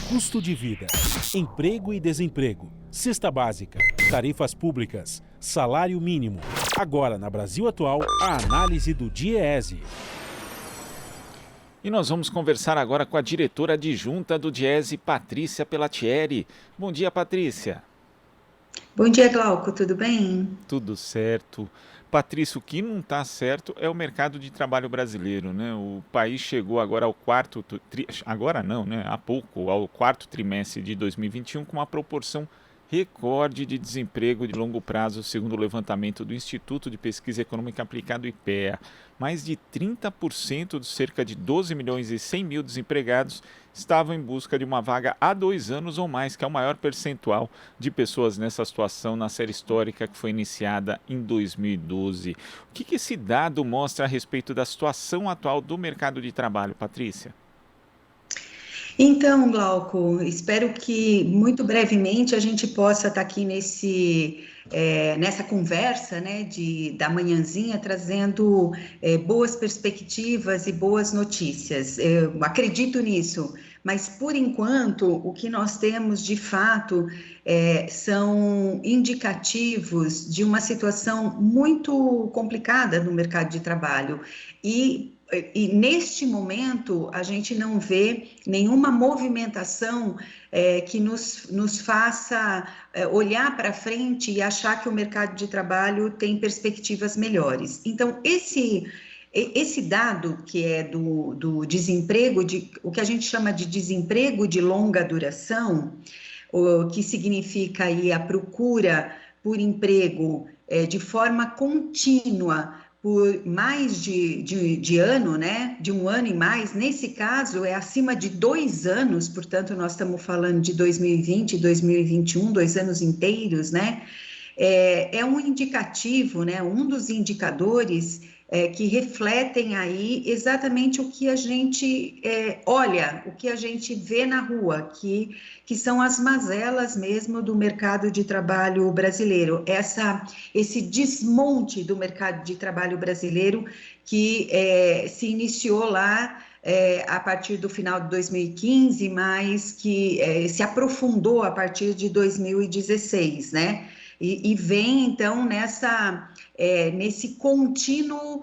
Custo de vida, emprego e desemprego, cesta básica, tarifas públicas, salário mínimo. Agora, na Brasil Atual, a análise do DIEESE. E nós vamos conversar agora com a diretora adjunta do DIEESE, Patrícia Pelatieri. Bom dia, Patrícia. Bom dia, Glauco, tudo bem? Tudo certo. Patrícia, o que não está certo é o mercado de trabalho brasileiro, né? O país chegou agora ao agora não, né? Há pouco, ao quarto trimestre de 2021 com uma proporção recorde de desemprego de longo prazo, segundo o levantamento do Instituto de Pesquisa Econômica Aplicada, IPEA. Mais de 30% dos cerca de 12 milhões e 100 mil desempregados estavam em busca de uma vaga há 2 anos ou mais, que é o maior percentual de pessoas nessa situação na série histórica que foi iniciada em 2012. O que esse dado mostra a respeito da situação atual do mercado de trabalho, Patrícia? Então, Glauco, espero que muito brevemente a gente possa estar aqui nessa conversa, né, da manhãzinha, trazendo boas perspectivas e boas notícias. Eu acredito nisso, mas por enquanto o que nós temos de fato são indicativos de uma situação muito complicada no mercado de trabalho e neste momento, a gente não vê nenhuma movimentação que nos faça olhar para frente e achar que o mercado de trabalho tem perspectivas melhores. Então, esse dado que é do desemprego, o que a gente chama de desemprego de longa duração, o que significa aí a procura por emprego de forma contínua, por mais de ano, né, de 1 ano e mais, nesse caso é acima de 2 anos, portanto nós estamos falando de 2020 e 2021, 2 anos inteiros, né, é um indicativo, né, um dos indicadores que refletem aí exatamente o que a gente olha, o que a gente vê na rua, que são as mazelas mesmo do mercado de trabalho brasileiro, esse desmonte do mercado de trabalho brasileiro que se iniciou lá a partir do final de 2015, mas que se aprofundou a partir de 2016, né? E vem, então, nesse contínuo,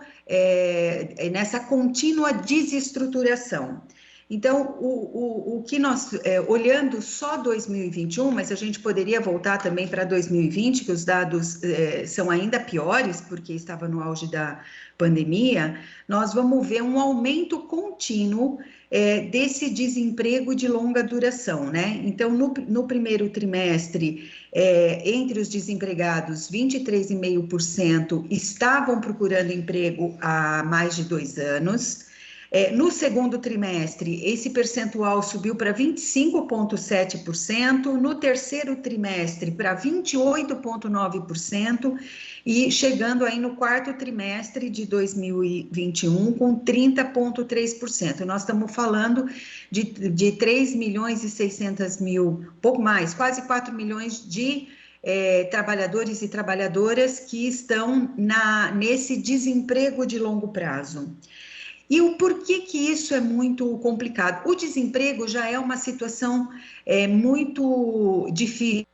nessa contínua desestruturação. Então, o que nós, olhando só 2021, mas a gente poderia voltar também para 2020, que os dados são ainda piores, porque estava no auge da pandemia, nós vamos ver um aumento contínuo desse desemprego de longa duração, né? Então, no primeiro trimestre, entre os desempregados, 23,5% estavam procurando emprego há mais de 2 anos. No segundo trimestre, esse percentual subiu para 25,7%, no terceiro trimestre para 28,9% e chegando aí no quarto trimestre de 2021 com 30,3%. Nós estamos falando de 3 milhões e 600 mil, pouco mais, quase 4 milhões de trabalhadores e trabalhadoras que estão nesse desemprego de longo prazo. E o porquê que isso é muito complicado? O desemprego já é uma situação muito difícil,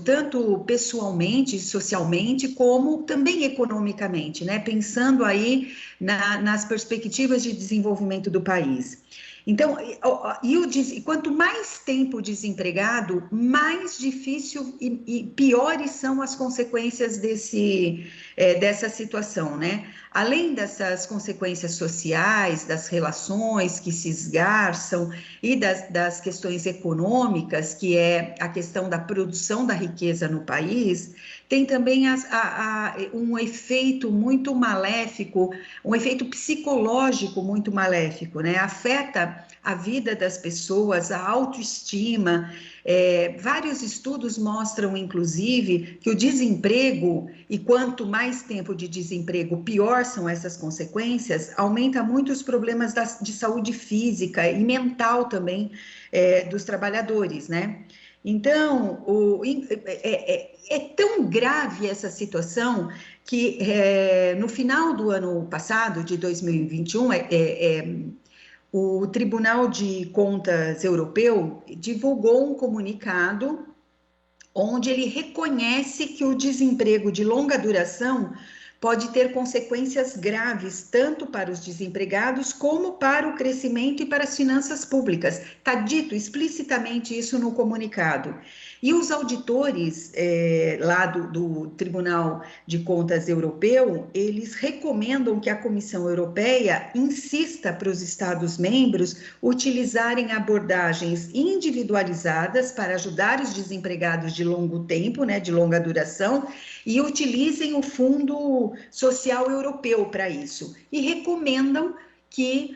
tanto pessoalmente, socialmente, como também economicamente, né? Pensando aí nas perspectivas de desenvolvimento do país. Então, quanto mais tempo desempregado, mais difícil e piores são as consequências dessa situação, né? Além dessas consequências sociais, das relações que se esgarçam e das questões econômicas, que é a questão da produção da riqueza no país, tem também um efeito muito maléfico, um efeito psicológico muito maléfico, né? Afeta a vida das pessoas, a autoestima. Vários estudos mostram, inclusive, que o desemprego, e quanto mais tempo de desemprego, pior são essas consequências, aumenta muito os problemas de saúde física e mental também dos trabalhadores, né? Então, é tão grave essa situação que no final do ano passado, de 2021, o Tribunal de Contas Europeu divulgou um comunicado onde ele reconhece que o desemprego de longa duração pode ter consequências graves, tanto para os desempregados como para o crescimento e para as finanças públicas. Está dito explicitamente isso no comunicado. E os auditores lá do Tribunal de Contas Europeu, eles recomendam que a Comissão Europeia insista para os Estados-membros utilizarem abordagens individualizadas para ajudar os desempregados de longo tempo, né, de longa duração, e utilizem o Fundo Social Europeu para isso. E recomendam que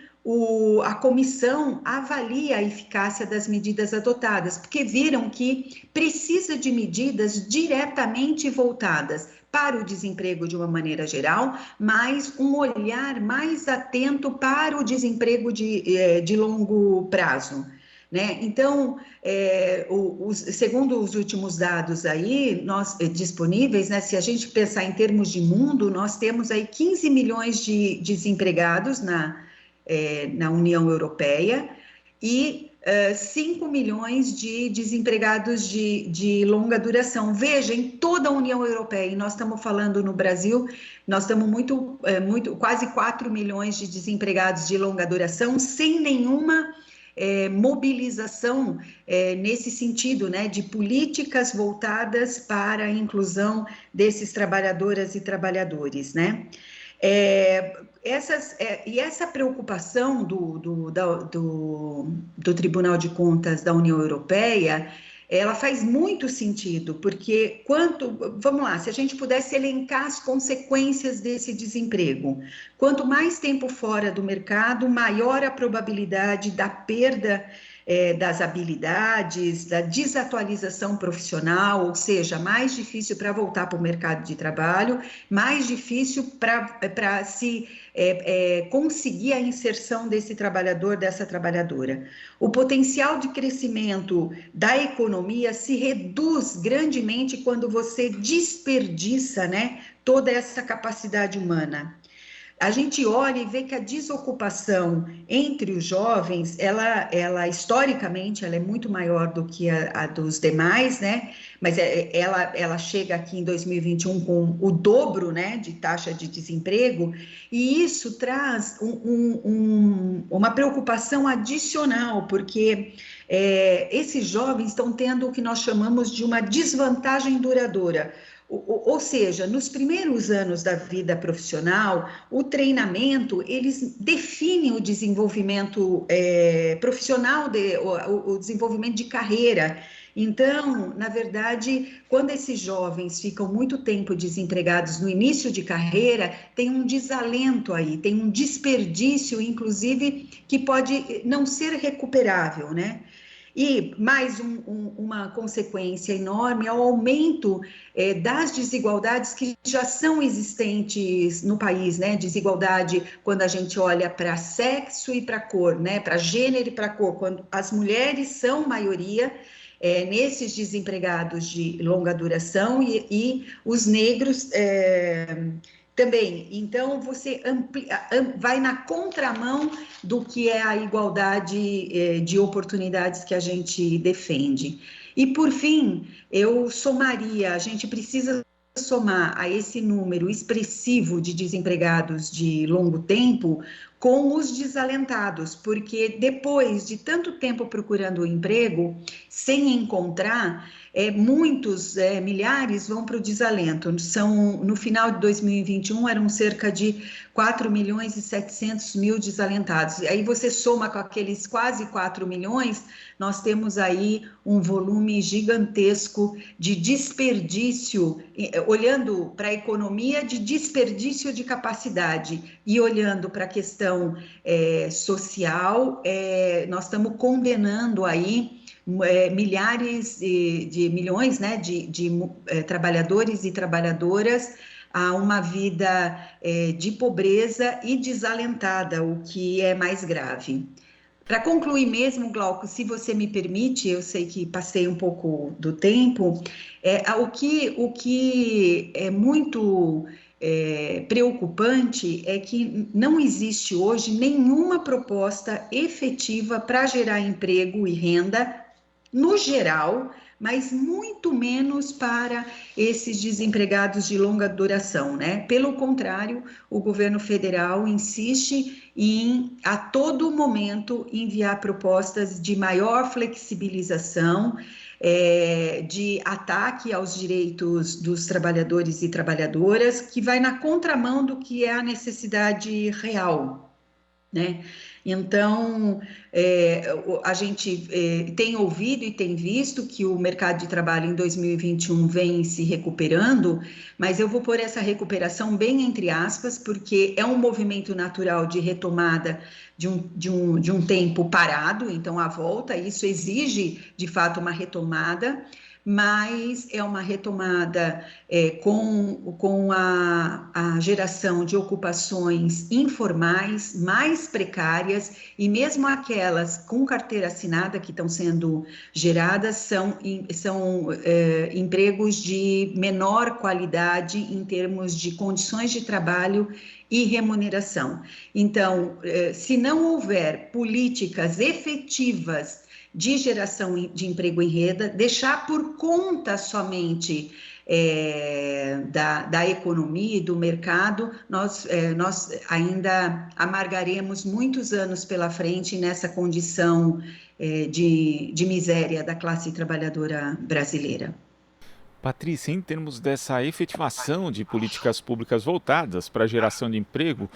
a comissão avalie a eficácia das medidas adotadas, porque viram que precisa de medidas diretamente voltadas para o desemprego de uma maneira geral, mas um olhar mais atento para o desemprego de longo prazo. Né? Então, segundo os últimos dados aí, disponíveis, né, se a gente pensar em termos de mundo, nós temos aí 15 milhões de desempregados na União Europeia e 5 milhões de desempregados de longa duração. Veja, em toda a União Europeia, e nós estamos falando no Brasil, nós estamos quase 4 milhões de desempregados de longa duração, sem nenhuma mobilização nesse sentido, né, de políticas voltadas para a inclusão desses trabalhadoras e trabalhadores, né? Essa preocupação do Tribunal de Contas da União Europeia, ela faz muito sentido, porque vamos lá, se a gente pudesse elencar as consequências desse desemprego, quanto mais tempo fora do mercado, maior a probabilidade da perda das habilidades, da desatualização profissional, ou seja, mais difícil para voltar para o mercado de trabalho, mais difícil para se conseguir a inserção desse trabalhador, dessa trabalhadora. O potencial de crescimento da economia se reduz grandemente quando você desperdiça, né, toda essa capacidade humana. A gente olha e vê que a desocupação entre os jovens, ela historicamente, ela é muito maior do que a dos demais, né? Mas ela chega aqui em 2021 com o dobro, né, de taxa de desemprego, e isso traz uma preocupação adicional, porque esses jovens estão tendo o que nós chamamos de uma desvantagem duradoura. Ou seja, nos primeiros anos da vida profissional, o treinamento, eles definem o desenvolvimento profissional, o desenvolvimento de carreira. Então, na verdade, quando esses jovens ficam muito tempo desempregados no início de carreira, tem um desalento aí, tem um desperdício, inclusive, que pode não ser recuperável, né? E mais uma consequência enorme é o aumento das desigualdades que já são existentes no país, né? Desigualdade quando a gente olha para sexo e para cor, né? Para gênero e para cor, quando as mulheres são maioria nesses desempregados de longa duração e os negros também. Então, você vai na contramão do que é a igualdade de oportunidades que a gente defende. E, por fim, eu somaria, a gente precisa somar a esse número expressivo de desempregados de longo tempo com os desalentados, porque depois de tanto tempo procurando um emprego, sem encontrar, muitos, milhares vão para o desalento. No final de 2021, eram cerca de 4 milhões e 700 mil desalentados. E aí você soma com aqueles quase 4 milhões, nós temos aí um volume gigantesco de desperdício, olhando para a economia, de desperdício de capacidade, e olhando para a questão social, nós estamos condenando aí milhares de milhões, né, de trabalhadores e trabalhadoras a uma vida de pobreza e desalentada, o que é mais grave. Para concluir mesmo, Glauco, se você me permite, eu sei que passei um pouco do tempo, o que é muito preocupante é que não existe hoje nenhuma proposta efetiva para gerar emprego e renda no geral, mas muito menos para esses desempregados de longa duração, né? Pelo contrário, o governo federal insiste em, a todo momento, enviar propostas de maior flexibilização, de ataque aos direitos dos trabalhadores e trabalhadoras, que vai na contramão do que é a necessidade real, né? Então, a gente tem ouvido e tem visto que o mercado de trabalho em 2021 vem se recuperando, mas eu vou pôr essa recuperação bem entre aspas, porque é um movimento natural de retomada de um tempo parado, então a volta, isso exige de fato uma retomada, mas é uma retomada com a geração de ocupações informais, mais precárias, e mesmo aquelas com carteira assinada que estão sendo geradas são empregos de menor qualidade em termos de condições de trabalho e remuneração. Então, se não houver políticas efetivas de geração de emprego e renda, deixar por conta somente da economia e do mercado, nós ainda amargaremos muitos anos pela frente nessa condição de miséria da classe trabalhadora brasileira. Patrícia, em termos dessa efetivação de políticas públicas voltadas para a geração de emprego,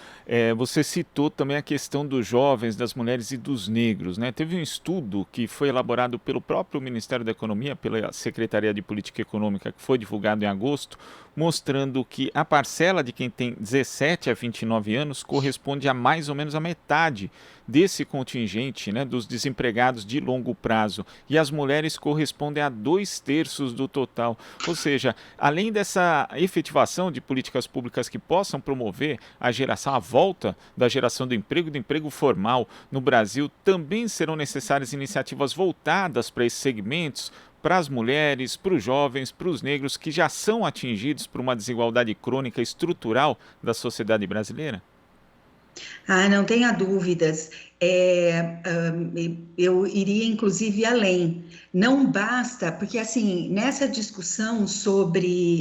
você citou também a questão dos jovens, das mulheres e dos negros, né? Teve um estudo que foi elaborado pelo próprio Ministério da Economia, pela Secretaria de Política Econômica, que foi divulgado em agosto, mostrando que a parcela de quem tem 17 a 29 anos corresponde a mais ou menos a metade desse contingente, né, dos desempregados de longo prazo, e as mulheres correspondem a 2/3 do total. Ou seja, além dessa efetivação de políticas públicas que possam promover a volta da geração do emprego formal no Brasil, também serão necessárias iniciativas voltadas para esses segmentos, para as mulheres, para os jovens, para os negros que já são atingidos por uma desigualdade crônica estrutural da sociedade brasileira? Não tenha dúvidas. Eu iria, inclusive, além. Não basta, porque, assim, nessa discussão sobre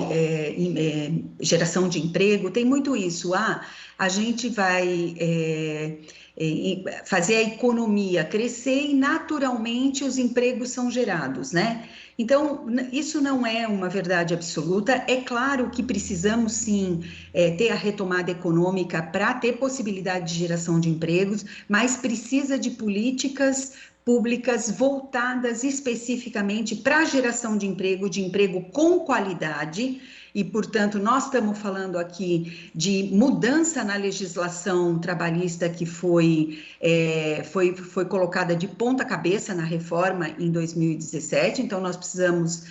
geração de emprego, tem muito isso. A gente vai fazer a economia crescer e, naturalmente, os empregos são gerados, né? Então, isso não é uma verdade absoluta. É claro que precisamos, sim, ter a retomada econômica para ter possibilidade de geração de empregos, mas precisa de políticas públicas voltadas especificamente para a geração de emprego com qualidade. E, portanto, nós estamos falando aqui de mudança na legislação trabalhista que foi colocada de ponta cabeça na reforma em 2017. Então, nós precisamos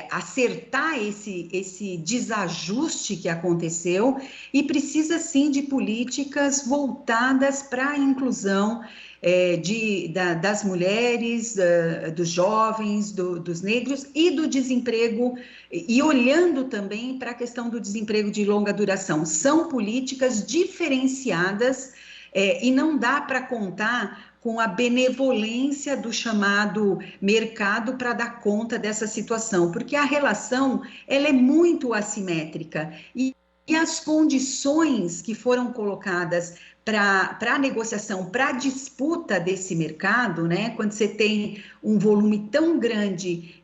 acertar esse desajuste que aconteceu e precisa, sim, de políticas voltadas para a inclusão das mulheres, dos jovens, dos negros e do desemprego, e olhando também para a questão do desemprego de longa duração. São políticas diferenciadas e não dá para contar com a benevolência do chamado mercado para dar conta dessa situação, porque a relação ela é muito assimétrica e as condições que foram colocadas para a negociação, para a disputa desse mercado, né? Quando você tem um volume tão grande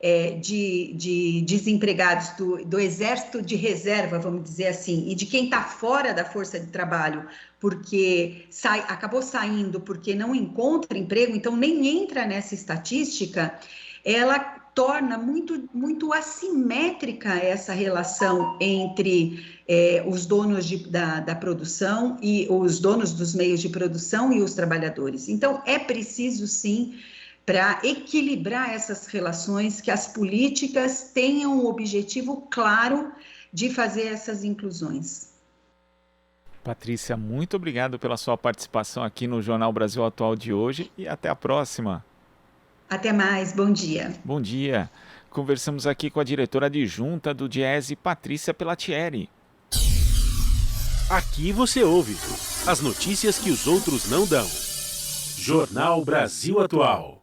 de desempregados do exército de reserva, vamos dizer assim, e de quem está fora da força de trabalho, porque acabou saindo porque não encontra emprego, então nem entra nessa estatística, ela torna muito assimétrica essa relação entre os donos da produção e os donos dos meios de produção e os trabalhadores. Então, é preciso, sim, para equilibrar essas relações, que as políticas tenham o objetivo claro de fazer essas inclusões. Patrícia, muito obrigado pela sua participação aqui no Jornal Brasil Atual de hoje e até a próxima. Até mais, bom dia. Bom dia. Conversamos aqui com a diretora adjunta do DIEESE, Patrícia Pellatieri. Aqui você ouve as notícias que os outros não dão. Jornal Brasil Atual.